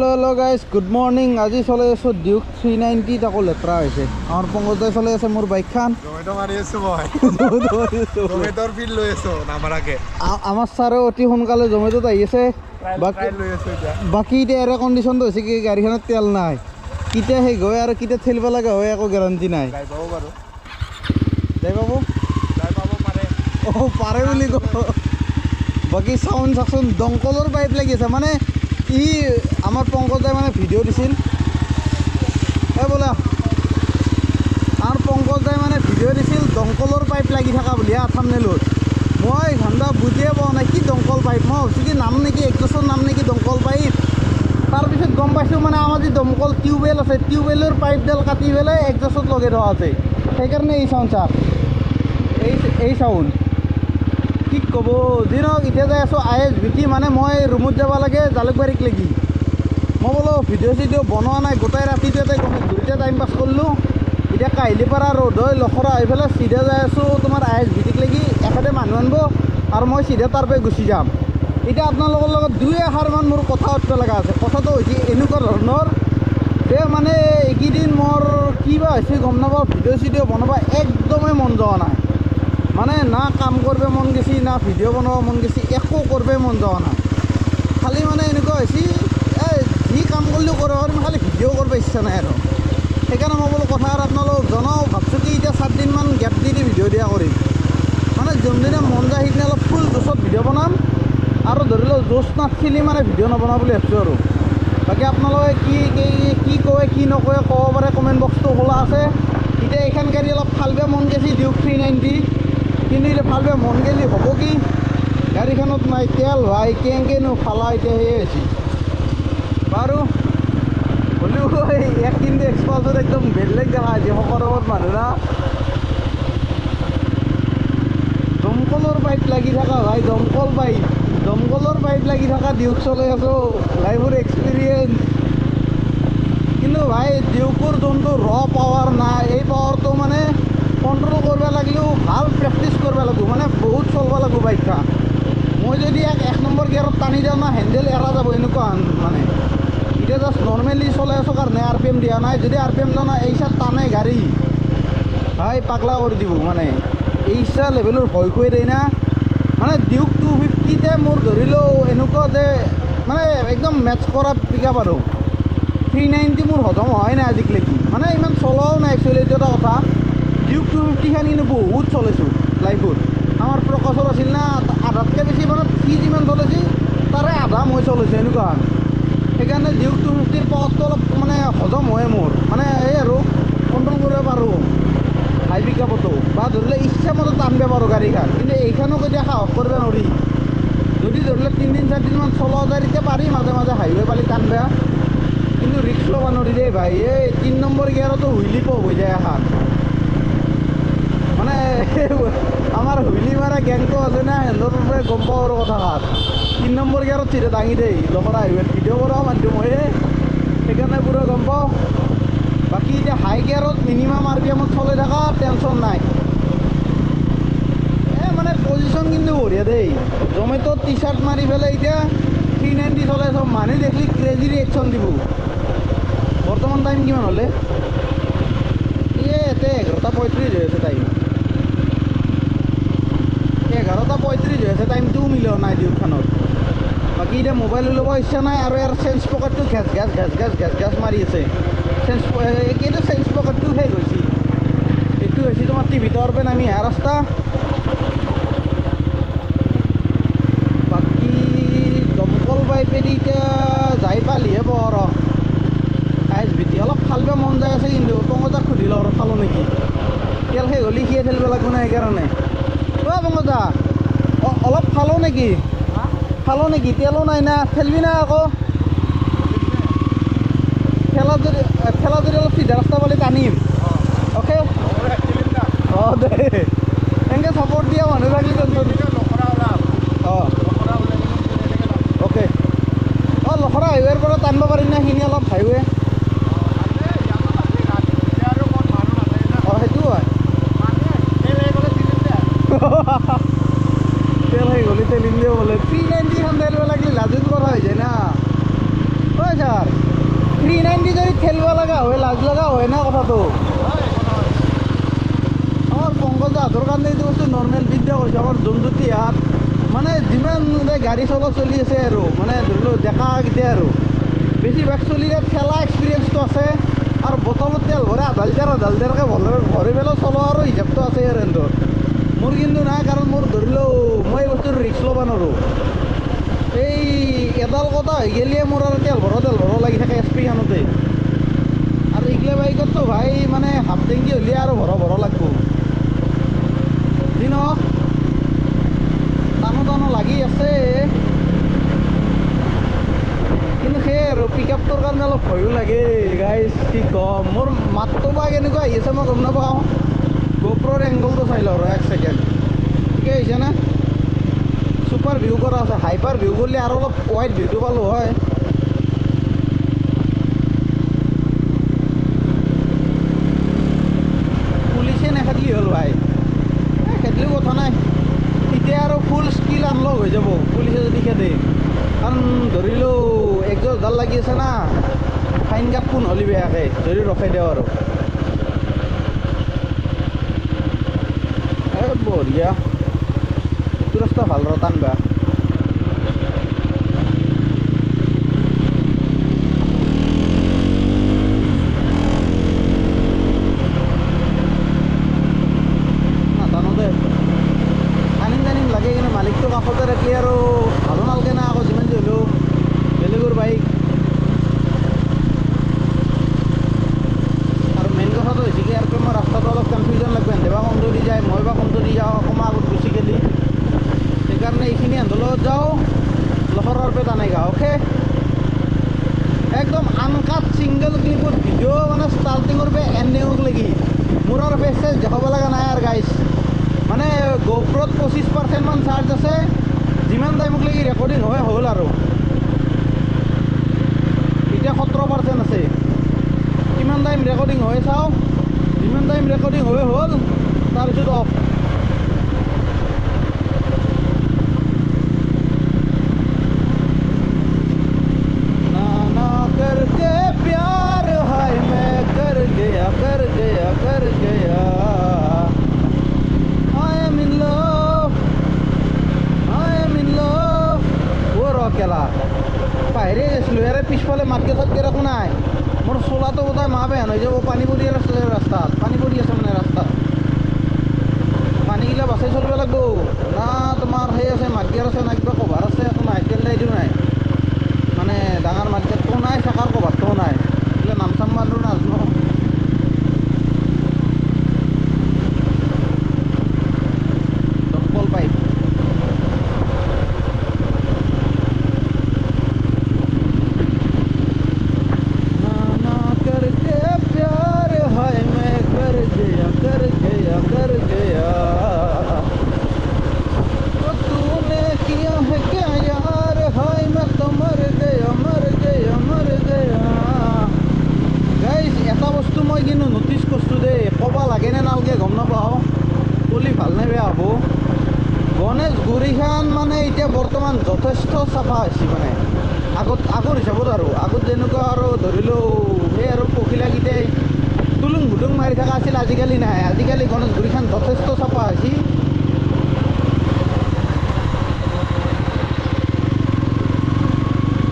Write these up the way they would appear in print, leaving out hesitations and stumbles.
hello guys good morning आज चले आसो डिউক 390 ताको लेतरा होइसे आमार पंकजदाय चले आछे मोर बाइक खान জমেটো মাৰি আছো মই জমেটোৰ ফিল লৈ আছো নামাৰাকে আমার সারে অতি সোনকালে জমেটোত আহি আছে বাকি লৈ আছো এতিয়া বাকি এতিয়া এর কন্ডিশন তো হৈছে কি গাড়ীখনত তেল নাই কিটা হে গয় আর কিটা থেলব লাগা হয় একো গ্যারান্টি নাই যাই পাবো বাৰু যাই পাবো পাৰে ও পাৰে বলি গো বাকি সাউন্ড সাকশন দমকলৰ পাইপ লাগি আছে মানে ই আমার পঙ্কজদাই মানে ভিডিও দিছিল বলা আর পঙ্কজদাই মানে ভিডিও দিছিল দমকলৰ পাইপ লাগি থাকা বুলি থামনেলত মই ধান্দা বুজিয়ে পোৱা নাই কি দমকল পাইপ মই ভাবছোঁ কি নাম নেকি একজোচৰ নাম নেকি দমকল পাইপ তাৰপিছত গম পাইছোঁ মানে আমাৰ যি দমকল টিউবৱেল আছে টিউবৱেলৰ পাইপডাল কাটি পেলাই একজোচত লগাই থোৱা আছে সেইকাৰণে এই চাউণ্ড চাওক এই চাউণ্ড কি ক'ব দিনক এতিয়া যাই আছোঁ ISBT মানে মই ৰুমত যাব লাগে জালুকবাৰীক লাগি মই বোলো ভিডিঅ' চিডিঅ' বনোৱা নাই গোটেই ৰাতিটো এটা ঘূৰিতে টাইম পাছ কৰিলোঁ এতিয়া কাহিলীপাৰা ৰ'দ হৈ লখৰা হৈ পেলাই চিধা যাই আছোঁ তোমাৰ ISBTক লাগি একেতে মানুহ আনিব আৰু মই চিধা তাৰ পৰা গুচি যাম এতিয়া আপোনালোকৰ লগত দুই এষাৰমান মোৰ কথা পাতিব লগা আছে কথাটো হৈছে এনেকুৱা ধৰণৰ যে মানে এইকেইদিন মোৰ কিবা হৈছে গম নাপাওঁ ভিডিঅ' চিডিঅ' বনাব একদমেই মন যোৱা নাই মানে না কাম কৰিব মন গেছি না ভিডিঅ' বনাব মন গেছি একো কৰিব মন যোৱা নাই খালি মানে এনেকুৱা হৈছে যি কাম কৰিলেও কৰিব পাৰিম খালি ভিডিঅ' কৰিব ইচ্ছা নাই আৰু সেইকাৰণে মই বোলো কথা আৰু আপোনালোকক জনাওঁ ভাবছোঁ কি এতিয়া 7 দিনমান গেপ দি ভিডিঅ' দিয়া কৰিম মানে যোনদিনা মন যায় সেইদিনা অলপ ফুল জোচত ভিডিঅ' বনাম আৰু ধৰি লওক জোচ নাথাকিলে মানে ভিডিঅ' নবনাওঁ বুলি ভাবিছোঁ আৰু বাকী আপোনালোকে কি কয় কি নকয় ক'ব পাৰে কমেণ্ট বক্সটো খোলা আছে এতিয়া এইখন গাড়ী অলপ ফালবে মন গেছি ডিউক 390 কিন্তু এতিয়া ফালবে মন গেলি হ'ব কি গাড়ীখনত নাই তেল ভাই কেনেকৈনো ফালা এতিয়া সেয়ে হৈছে বাৰু হ'লেও এক কিন্তু এক্সপালছত একদম বেলেগ দেখা হৈছে সকলোত মানুহ না দমকলৰ পাইপ লাগি থকা ভাই দমকলৰ পাইপ লাগি থকা ডিউক চলাই আছোঁ লাইফৰ এক্সপিৰিয়েঞ্চ কিন্তু ভাই ডিউকৰ যোনটো পাৱাৰ নাই এই পাৱাৰটো মানে কণ্ট্ৰল কৰিব লাগিলেও ভাল প্ৰেক্টিচ কৰিব লাগিব মানে বহুত চলিব লাগিব বাইকখন মই যদি এক নম্বৰ গিয়াৰত টানি যাওঁ না হেণ্ডেল এৰা যাব এনেকুৱা মানে এতিয়া জাষ্ট নৰ্মেলি চলাই আছোঁ কাৰণে RPM দিয়া নাই যদি RPM দিয়া নাই এইচা টানে গাড়ী ভাই পাগলা কৰি দিব মানে এইচা লেভেলৰ ভয় কৰি দিয়ে না মানে ডিউক 250তে মোৰ ধৰিলেও এনেকুৱা যে মানে একদম মেটচ কৰা পিকআপ আৰু 390 মোৰ হজম হয় নাই আজিলৈকে মানে ইমান চলোৱাও নাই একচুৱেলি এইটো এটা কথা ডিউক 250খন কিন্তু বহুত চলাইছোঁ লাইফত আমাৰ প্ৰকাশৰ আছিল না আধাতকৈ বেছি মানে সি যিমান চলাইছিল তাৰে আধা মই চলাইছোঁ এনেকুৱা সেইকাৰণে ডিউক 250ৰ পাৱাৰটো অলপ মানে হজম হয় মোৰ মানে এই আৰু কণ্ট্ৰল কৰিব পাৰোঁ হাই পিকআপতো বা ধৰিলে ইচ্ছামতে টানিব পাৰোঁ গাড়ীখন কিন্তু এইখনক এতিয়া সাহস কৰিব নোৱাৰি যদি ধৰিলে 3-4 দিনমান চলোৱা যায় তেতিয়া পাৰি মাজে মাজে হাইৱে পালি টানিব কিন্তু ৰিক্স ল'ব নোৱাৰি দেই ভাই এই 3 নম্বৰ গিয়াৰতো হুইলি পপ হৈ যায় এখন মানে আমাৰ হুইলি মাৰা গেংটো আছে না সিহঁতৰ পৰা গম পাওঁ আৰু কথাষাৰ 3 নম্বৰ গিয়াৰত চিধা দাঙি দেই লখৰা আহিব ভিডিঅ' কৰাও মানুহ মই সেইকাৰণে পুৰা গম পাওঁ বাকী এতিয়া হাই গিয়াৰত মিনিমাম RPMত চলাই থকা টেনশ্যন নাই মানে পজিশ্যন কিন্তু বঢ়িয়া দেই জমেটোত টি-চাৰ্ট মাৰি পেলাই এতিয়া 390 চলাই চব মানুহ দেখলি ক্ৰেজি ৰিয়েকশ্যন দিব বৰ্তমান টাইম কিমান হ'লে এতে 11:35 হৈ আছে টাইম 11:35 হৈ আছে টাইমটোও মিলোৱা নাই ডিউকখনত বাকী এতিয়া মোবাইল ওলাব ইচ্ছা নাই আৰু ইয়াৰ চেঞ্জ পকেটটো ঘেচ মাৰি আছে এইটো চেঞ্জ পকেটটো শেষ হৈছে এইটো হৈছে তোমাৰ ভিতৰৰ পৰা নামি অহা ৰাস্তা বাকী দমকল পাইপেদি এতিয়া যাই পালিহে পৰ ISBT অলপ ফালবে মন যায় আছে কিন্তু পংকজাক সুধি লওঁ আৰু ফালোঁ নেকি তেল শেষ হ'লে সিয়ে ঠেলিব লাগিব না সেইকাৰণে পংকজা অলপ ফালোঁ নেকি তেলো নাই না ঠেলবি না আকৌ ঠেলা যদি অলপ চিধা ৰাস্তা পালে টানিম অ'কে দে এনেকৈ ছাপৰ্ট দিয়া মানুহ থাকিলে অ'কে লখৰা হাইৱেৰ পৰা টানিব পাৰিম না সেইখিনি অলপ হাইৱে সেইটো হয় তেল হৈ গ'লে তেল ইণ্ডিয়া বোলে 390 খন তেল লাগিলে লাজুত কৰা হৈ যায় না হয় ছাৰ 390 যদি ঠেলিব লগা হয় লাজ লগা হয় না কথাটো আমাৰ পংকজ হাতৰ কাৰণে এইটো বস্তু নৰ্মেল বিদ্যা কৰিছে আমাৰ যোনটো হাত মানে যিমান গাড়ী চলি আছে আৰু মানে ধৰি লওক ডেকা কেতিয়া আৰু বেছিভাগ চলিলে ঠেলা এক্সপিৰিয়েঞ্চটো আছে আৰু বটলত তেল ভৰাই আধা লিটাৰকৈ ভৰি পেলাই চলোৱা আৰু হিচাপটো আছে আৰু সিহঁতৰ মোৰ কিন্তু নাই কাৰণ মোৰ ধৰি লওঁ মই এই বস্তুটো ৰিক্স ল'ব নোৱাৰোঁ এই এডাল কথা হৈ গেলিয়ে মোৰ আৰু তেল ভৰা লাগি থাকে এছ পি খানতে আৰু এইগিলা বাইকততো ভাই মানে হাফ টেংকি হ'লে আৰু ভৰা লাগব যি নহওক টানো লাগি আছে কিন্তু সেই আৰু পিক আপটোৰ কাৰণে অলপ ভয়ো লাগে গাইজ কি ক'ম মোৰ মাতটো বা কেনেকুৱা আহি আছে মই গম নাপাওঁ গোপ্ৰৰ এংগলটো চাই লওঁ এক ছেকেণ্ড ঠিকে আহিছে না ছুপাৰ ভিউ কৰা আছে হাইপাৰ ভিউ কৰিলে আৰু অলপ ৱাইড ভিউটো পালোঁ হয় পুলিচে নেখেদলি হ'ল ভাই খেদলিও কথা নাই এতিয়া আৰু ফুল স্কিল আনলক হৈ যাব পুলিচে যদি খেদে কাৰণ ধৰিলোঁ একজোৰডাল লাগি আছে না ফাইন কাট কোন হ'লি বেয়াকৈ যদি ৰখাই দিওঁ আৰু বঢ়িয়া এইটো ৰাস্তা ভাল ৰতান বা নাজানো দে আনিম লাগে কিন্তু মালিকটো কাষতে ৰাখি আৰু ভালো নালাগে না আকৌ যিমান যি হ'লেও বেলেগৰ বাইক আৰু মেইন কথাটো হৈছে কি আৰু মই ৰাস্তাটো অলপ কনফিউজন লাগবে এনবা কম দৌৰি যায় মই বা কম দৌৰি যাওঁ অকণমান আগত গুচি গেলি সেইকাৰণে এইখিনি এহেঁতৰ লগত যাওঁ লখৰাৰ পে টানাই গাওঁ অ'কে একদম আনকাট ছিংগল ক্লিপত ভিডিঅ' মানে ষ্টাৰ্টিঙৰ পে এণ্ডিঙক লাগি মোৰ আৰু ফেচ চেচ দেখাব লগা নাই আৰু গাইছ মানে গোপ্ৰত 25% মান চাৰ্জ আছে যিমান টাইমক লাগি ৰেকৰ্ডিং হয় হ'ল আৰু এতিয়া 17% আছে কিমান টাইম ৰেকৰ্ডিং হৈ চাওঁ যিমান টাইম ৰেকৰ্ডিং হৈ হ'ল তাৰপিছত অফ करके प्यार हाय मैं कर गया I am in love वो रकेला बाहरे গৈছিলোঁ ইয়াৰে পিছফালে মাতকে চাতকে ৰাখোঁ নাই মোৰ চোলাটো বোধহয় মা বেয়া হৈ যাব পানী পৰি আছে ৰাস্তাত পানী পৰি আছে মানে ৰাস্তাত পানীগিলা বাচাই চলিব লাগিব না তোমাৰ সেই আছে মাতগিয়াৰ আছে না কিবা কভাৰ আছে একো নাই তেল দিও নাই মানে ডাঙৰ মাৰ্কেটটো নাই চাকাৰ কভাৰটোও নাই এইবিলাক নাম চাম মাৰো নাজানো দমকল পাইপ करके प्यार है मैं कर गया तो तूने किया है क्या यार हाय मैं तो मर गया गाइस এটা বস্তু মই কিন্তু নটিচ কৰিছোঁ দেই ক'ব লাগে নে নালাগে গম নাপাওঁ কলি ভাল নে বেয়া হ'ব গণেশগুৰিখন মানে এতিয়া বৰ্তমান যথেষ্ট চাফা হৈছে মানে আগৰ হিচাপত আৰু আগত যেনেকুৱা আৰু ধৰিলোঁ সেই আৰু পখিলাকেইটাই তুলুং ভুলুং মাৰি থকা আছিল আজিকালি নাই আজিকালি গণেশগুৰিখন যথেষ্ট চাফা হৈছে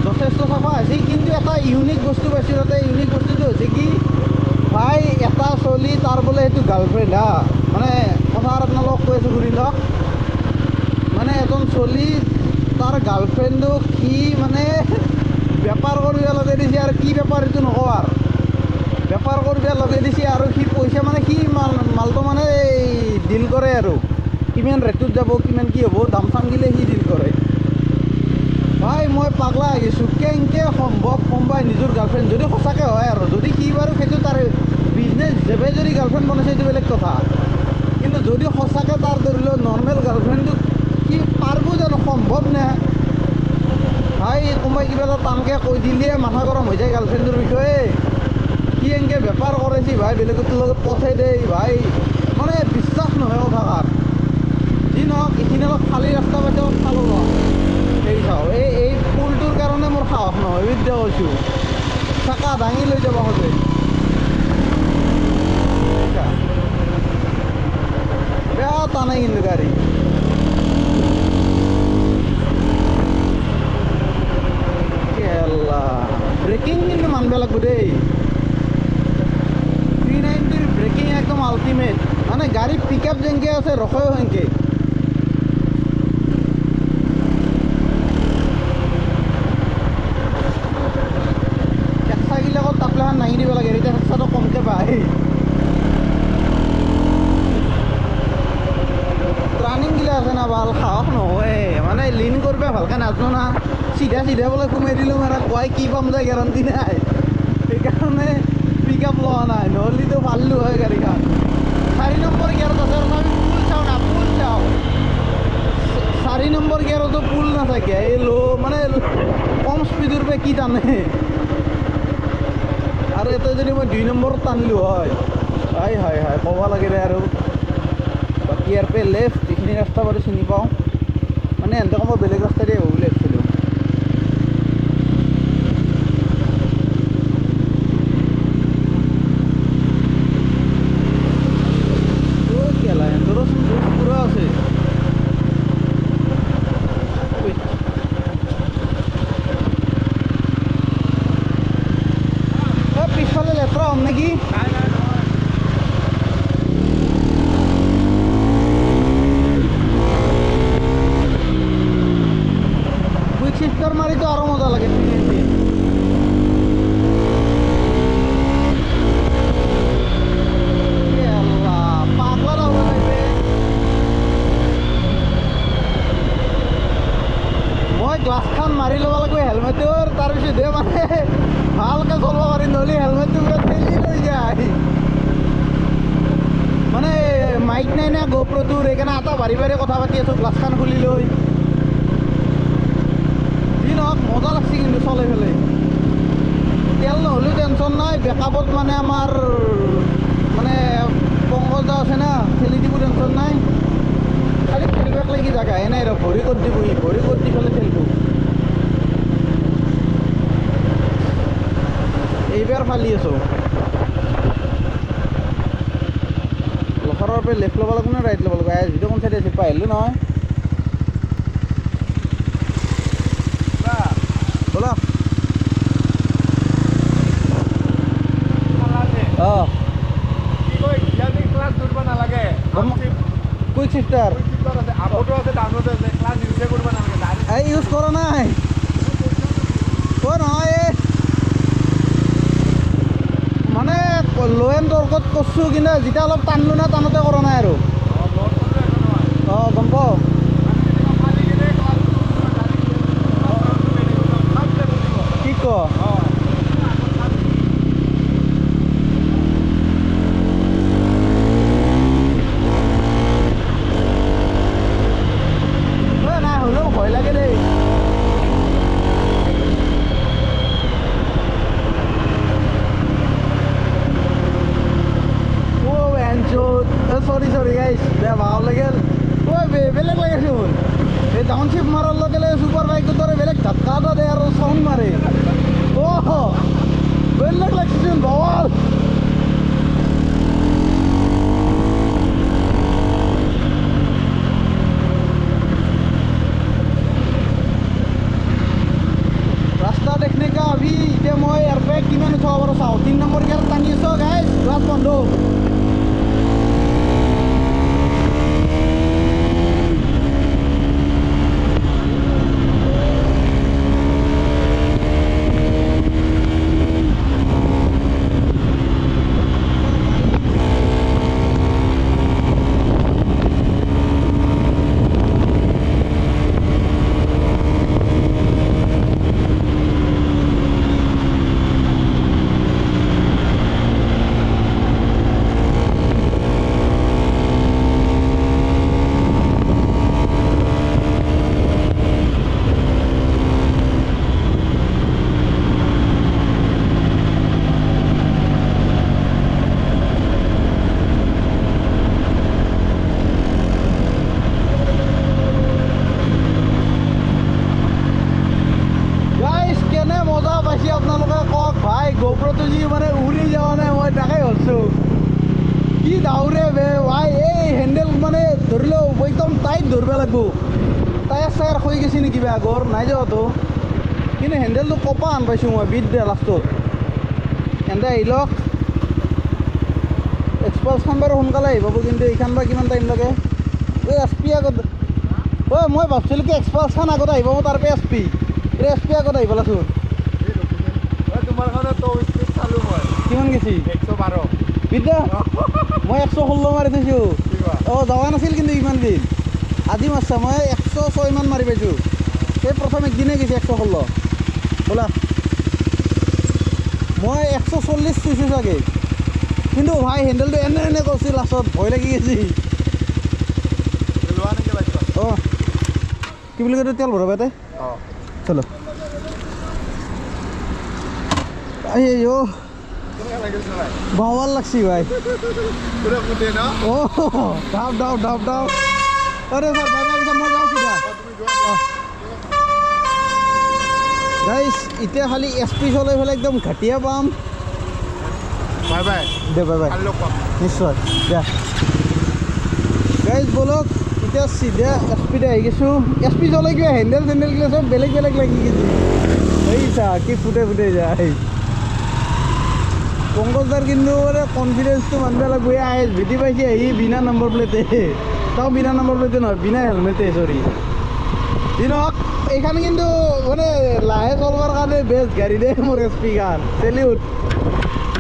যথেষ্ট চাফা হৈছে কিন্তু এটা ইউনিক বস্তু পাইছোঁ তাতে ইউনিক বস্তুটো হৈছে কি ভাই এটা চলি তাৰ বোলে সেইটো গাৰ্লফ্ৰেণ্ড হা মানে কথা আপোনালোকক কৈ আছোঁ শুনি লওক মানে এজন চলি তাৰ গাৰ্লফ্ৰেণ্ডক সি মানে বেপাৰ কৰিব লগাই দিছে আৰু কি বেপাৰ এইটো নকওঁ আৰু বেপাৰ কৰিব লগাই দিছে আৰু সি পইচা মানে সি মালটো মানে ডিল কৰে আৰু কিমান ৰেটত যাব কিমান কি হ'ব দাম চাম গিলে সি ডিল কৰে ভাই মই পাগলা হৈ গৈছোঁ কেনেকৈ সম্ভৱ কোনোবাই নিজৰ গাৰ্লফ্ৰেণ্ড যদি সঁচাকৈ হয় আৰু যদি সি বাৰু সেইটো তাৰ বিজনেছ হিচাপে যদি গাৰ্লফ্ৰেণ্ড বনাইছে সেইটো বেলেগ কথা কিন্তু যদি সঁচাকৈ তাৰ ধৰি লওক নৰ্মেল গাৰ্লফ্ৰেণ্ডটো কি পাৰব জানো সম্ভৱ নে ভাই কোনোবাই কিবা এটা টানকৈ কৈ দিলে মাথা গৰম হৈ যায় গাৰ্লফ্ৰেণ্ডৰ বিষয়ে কি এনেকৈ বেপাৰ কৰেছি ভাই বেলেগৰ লগত পঠাই দেই ভাই মানে বিশ্বাস নহয় কথাষাৰ যি নহওক এইখিনি অলপ খালী ৰাস্তা পাইছে অলপ চালোঁ ন এই চাওঁ এই পুলটোৰ কাৰণে মোৰ সাহস নহয় বিদ্যা কৈছোঁ চাকা দাঙি লৈ যাব খোজে বেয়া টানে কিন্তু গাড়ী ব্ৰেকিং কিন্তু মানব লাগব দেই 390 ব্ৰেকিং একদম আল্টিমেট মানে গাড়ী পিক আপ যেনকৈ আছে ৰখায়ো সেনকৈ টেক্সাগিলাকত টাপলাখান দাঙি দিব লাগে এতিয়া টেক্সাটো কমকৈ পায় টাৰ্ণিংগিলা আছে না ভাল সাহস নহয় মানে লিন কৰিব ভালকৈ নাজানো না চিধা চিধা বোলে সোমাই দিলোঁ মানে কয় কি পাম যায় গেৰাণ্টি নাই সেইকাৰণে পিক আপ লোৱা নাই নহ'লেতো পাৰিলোঁ হয় গাড়ীখন 4 নম্বৰ গিয়াৰত আছে আৰু আমি পুল চাওঁ না পুল চাওঁ 4 নম্বৰ গিয়াৰতো পুল নাথাকে এই মানে কম স্পীডৰ পৰা কি টানে আৰু এটা যদি মই 2 নম্বৰত টানিলোঁ হয় হয় ক'ব লাগে দে আৰু বাকী ইয়াৰ পৰা লেফ্ট যিখিনি ৰাস্তা বাৰু চিনি পাওঁ মানে এহেঁতক মই বেলেগ ৰাস্তাৰে হ'ব বুলি ভাবিছিলোঁ পিছফালে লেতেৰা হ'ম নেকি কুইক শিফটাৰ মাৰি তো আৰো মজা লাগে পাগলা না মই গ্লাছখন মাৰি ল'ব লাগিব হেলমেটৰ তাৰপিছত মানে ভালকৈ চলাব পাৰিম নহ'লে হেলমেটটো পুৰা ঠেলি লৈ যায় মানে মাইক নাই না গোপ্ৰটোৰ সেইকাৰণে এটা বাৰী বাৰী কথা পাতি আছোঁ গ্লাছখন খুলি লৈ যি নহওক মজা লাগছে কিন্তু চলাই পেলাই তেল নহ'লেও টেনশ্যন নাই বেকআপত মানে আমাৰ মানে পংকজ আছে না ঠেলি দিব টেনশ্যন নাই খালি ঠেলিবাক লাগি জাগাই নাই আৰু ভৰি ক'ত দিবহি ভৰি ক'ত দি পেলাই ঠেলিব এইবাৰ ফালি আছোঁ লখৰাৰ পৰা লেফ্ট ল'ব লাগিব নে ৰাইট ল'ব লাগিব যিটো কোন চাইডে আছে পাৰিলোঁ নহয় ব'লা অঁ কুইক শিফটাৰ এই ইউজ কৰা নাই নহয় মানে ল' এণ্ড টৰ্কত কৰিছোঁ কিন্তু যেতিয়া অলপ টানলোঁ না টানোতে কৰা নাই আৰু অঁ গম পাওঁ কি ক নাই হ'লেও ভয় লাগে দেই সরি গাইস বেয়া ভাব লাগে ওই বেলেগ লাগে শুন এই ডাউনশিপ মারার লগে লগে সুপার বাইক ধরে বেলেগ ধাক্কাটা দেয় আর সাউন্ড মারে ও বেলেগ লাগছে শুন বল रास्ता देखने का अभी ये मैं एयरबैग की मैंने 6 बार साउ 3 नंबर के टानी सो गाइस ग्लास बंद हो কি দাউৰে বে ভাই এই হেণ্ডেল মানে ধৰি লওঁ একদম টাইট ধৰিব লাগিব টায়াৰ চায়াৰ হৈ গৈছে নেকি কিবা আগৰ নাই যোৱাতো কিন্তু হেণ্ডেলটো কপা আন পাইছোঁ মই বিট দে লাষ্টত এনে আহি লওক এক্সপালছখন বাৰু সোনকালে আহি পাব কিন্তু এইখন বা কিমান টাইম লাগে এই এছ পি আগত ঐ মই ভাবছিলোঁ কি এক্সপালছখন আগত আহি পাব তাৰপৰা এছ পি এই এছ পি আগত আহি পেলাচোন তোমাৰ কাৰণে তো স্পীড চালো মই কিমান গেছি 112 বিদ্যা মই 116 মাৰি থৈছোঁ অঁ যোৱা নাছিল কিন্তু ইমান দিন আজি মাৰছা মই 106 মান মাৰি পাইছোঁ সেই প্ৰথম একদিনে গৈছে 116 বোলা মই 140 চুইছোঁ চাগে কিন্তু ভাই হেণ্ডেলটো এনে কৰিছিল লাষ্টত ভয় লাগি গৈছে লোৱা নেকি বাইক অঁ কি বুলি কয় তেল ভৰাবা তাই অঁ চলো আইও কেনেকুৱা লাগিল চলাই ভাল লাগছি ভাই পুৰা ফুটে ন অঁ ডাব আৰে ছাৰ বাই বাই মই যাওঁ চিধা তুমি যোৱা গাইছ এতিয়া খালি এছ পি চলাই পেলাই একদম ঘাটিয়া পাম বাই বাই দে বাই বাই কালি লগ পাম নিশ্চয় দিয়া গাইজ বলক এতিয়া চিধা এছ পিতে আহি গৈছোঁ এছ পি চলাই কিবা হেণ্ডেল চেণ্ডেলগিলা চব বেলেগ লাগি গৈছে এই চা কি ফুটে যায় পংকজদাৰ কিন্তু মানে কনফিডেঞ্চটো মানিব লাগিব এই আই এছ ভি টি পাইছে আহি বিনা নম্বৰ প্লেটে তাও বিনা নম্বৰ প্লেটে নহয় বিনা হেলমেটে চৰি যি নহওক এইখন কিন্তু মানে লাহে চলবাৰ কাৰণে বেষ্ট গাড়ী দেই মোৰ এছ পি খান চেলিউট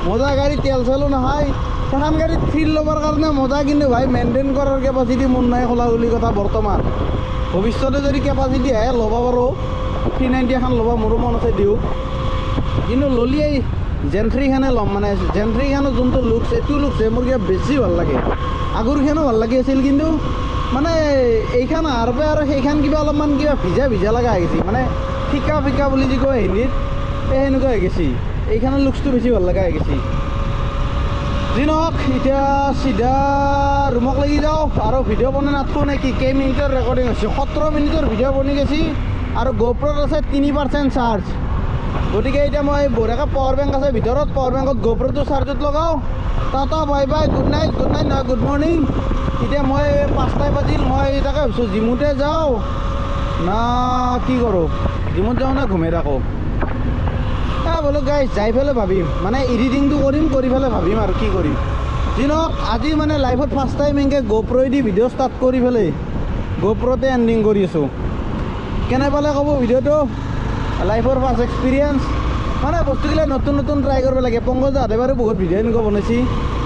মজা গাড়ী তেল চেলো নহয় সেইখন গাড়ীত ফিল ল'বৰ কাৰণে মজা কিন্তু ভাই মেইনটেইন কৰাৰ কেপাচিটি মোৰ নাই খোলা বুলি কথা বৰ্তমান ভৱিষ্যতে যদি কেপাচিটি আহে ল'ব পাৰোঁ 390 এখন ল'ব মোৰো মন আছে দিওঁ কিন্তু ল'লি এই জেনথ্ৰীখনে ল'ম মানে জেনথ্ৰীখনৰ যোনটো লুকছ এইটো লুকছে মোৰ কিবা বেছি ভাল লাগে আগৰখনো ভাল লাগি আছিল কিন্তু মানে এইখন আহাৰ পৰা আৰু সেইখন কিবা অলপমান কিবা ভিজা লগা হৈ গৈছে মানে ফিকা বুলি যি কয় হিন্দীত এই সেনেকুৱা হৈ গৈছে এইখনৰ লুকছটো বেছি ভাল লগা হৈ গৈছে যি নহওক এতিয়া চিধা ৰুমক লাগি যাওঁ আৰু ভিডিঅ' বনাই নাথাকোঁ নে কি কেইমিনিটৰ ৰেকৰ্ডিং হৈছে 17 মিনিটৰ ভিডিঅ' বনি গৈছে আৰু GoProত আছে 3% চাৰ্জ গতিকে এতিয়া মই বঢ়িয়াকৈ পাৱাৰ বেংক আছে ভিতৰত পাৱাৰ বেংকত GoProটো চাৰ্জত লগাওঁ tata bye bye good night নহয় গুড মৰ্ণিং এতিয়া মই 5টাই বাজিল মই তাকে ভাবিছোঁ জিমতে যাওঁ না কি কৰোঁ জিমত যাওঁ না ঘুমাই থাকোঁ বোলো গাইজ যাই পেলাই ভাবিম মানে এডিটিংটো কৰি পেলাই ভাবিম আৰু কি কৰিম যি নহওক আজি মানে লাইফত ফাৰ্ষ্ট টাইম এনেকৈ GoPro'দি ভিডিঅ' ষ্টাৰ্ট কৰি পেলাই GoPro'তে এণ্ডিং কৰি আছোঁ কেনে পালে ক'ব ভিডিঅ'টো লাইফৰ ফাৰ্ষ্ট এক্সপিৰিয়েঞ্চ মানে বস্তুবিলাক নতুন ট্ৰাই কৰিব লাগে পংকজদাহঁতে বাৰু বহুত ভিডিঅ' এনেকুৱা বনাইছে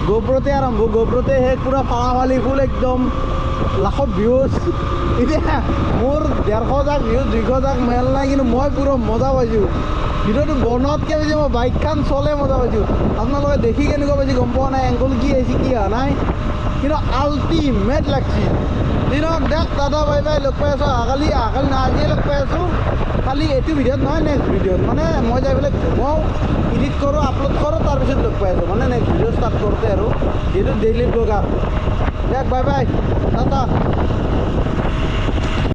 GoPro'তে আৰম্ভ GoPro'তে সেই পূৰা ফালি ফুল একদম লাখত ভিউজ এতিয়া মোৰ 150 যাক ভিউজ 200 যাক মেল নাই কিন্তু মই পুৰা মজা পাইছোঁ ভিডিঅ'টো বনোৱাতকৈ বেছি মই বাইকখন চলে মজা পাইছোঁ আপোনালোকে দেখি কেনেকুৱা পাইছে গম পোৱা নাই এংগল কি আহিছে কি অহা নাই কিন্তু আল্টিমেট লাগছি দিনক দেখ দাদা বাই বাই লগ পাই আছোঁ অহাকালি না আজিয়ে লগ পাই আছোঁ খালি এইটো ভিডিঅ'ত নহয় নেক্সট ভিডিঅ'ত মানে মই যাই পেলাই ঘুমাওঁ এডিট কৰোঁ আপলোড কৰোঁ তাৰপিছত লগ পাই আছোঁ মানে নেক্সট ভিডিঅ' ষ্টাৰ্ট কৰোঁতে আৰু যিহেতু ডেইলি ব্লগাৰ দেখ বাই বাই